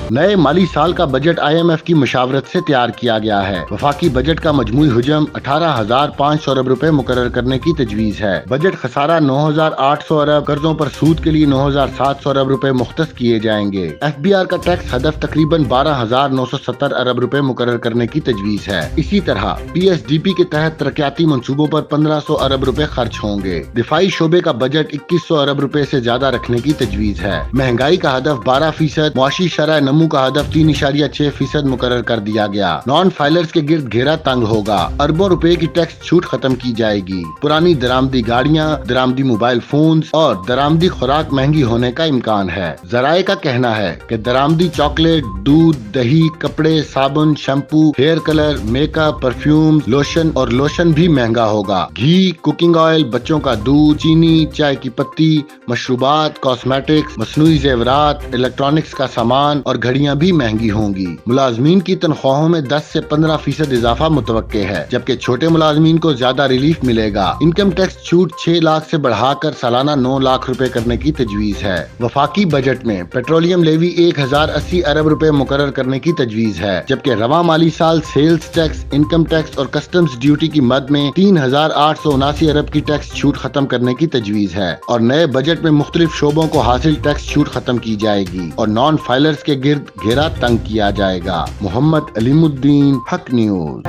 نئے مالی سال کا بجٹ IMF کی مشاورت سے تیار کیا گیا ہے۔ وفاقی بجٹ کا مجموعی حجم 18,500 ارب روپے مقرر کرنے کی تجویز ہے۔ بجٹ خسارہ 9,800 ارب، قرضوں پر سود کے لیے 9,700 ارب روپے مختص کیے جائیں گے۔ FBR کا ٹیکس ہدف تقریباً 12,970 ارب روپے مقرر کرنے کی تجویز ہے۔ اسی طرح PSDP کے تحت ترقیاتی منصوبوں پر 1,500 ارب روپے خرچ ہوں گے۔ دفاعی شعبے کا بجٹ 2,100 ارب روپے سے زیادہ رکھنے کی تجویز ہے۔ مہنگائی کا ہدف 12%، معاشی شرح نمو کا ہدف 3.6% مقرر کر دیا گیا۔ نان فائلرز کے گرد گھیرا تنگ ہوگا۔ اربوں روپے کی ٹیکس چھوٹ ختم کی جائے گی۔ پرانی درآمدی گاڑیاں، درآمدی موبائل فونز اور درآمدی خوراک مہنگی ہونے کا امکان ہے۔ ذرائع کا کہنا ہے کہ درآمدی چاکلیٹ، دودھ، دہی، کپڑے، صابن، shampoo, hair colour, make up, perfume, lotion بھی مہنگا ہوگا۔ گھی، کوکنگ آئل، بچوں کا دودھ، چینی، چائے کی پتی، مشروبات، کاسمیٹکس، مصنوعی زیورات، الیکٹرانکس کا سامان اور گھڑیاں بھی مہنگی ہوں گی۔ ملازمین کی تنخواہوں میں 10 سے 15% اضافہ متوقع ہے، جبکہ چھوٹے ملازمین کو زیادہ ریلیف ملے گا۔ انکم ٹیکس چھوٹ 6 لاکھ سے بڑھا کر سالانہ 9 لاکھ روپے کرنے کی تجویز ہے۔ وفاقی بجٹ میں پیٹرولیم لیوی 1,080 ارب روپے مقرر کرنے کی تجویز ہے، جبکہ رواں مالی سال سیلز ٹیکس، انکم ٹیکس اور کسٹمز ڈیوٹی کی مد میں 3,879 ارب کی ٹیکس چھوٹ ختم کرنے کی تجویز ہے، اور نئے بجٹ میں مختلف شعبوں کو حاصل ٹیکس چھوٹ ختم کی جائے گی اور نان فائلرز کے گرد گھیرا تنگ کیا جائے گا۔ محمد علیم الدین، حق نیوز۔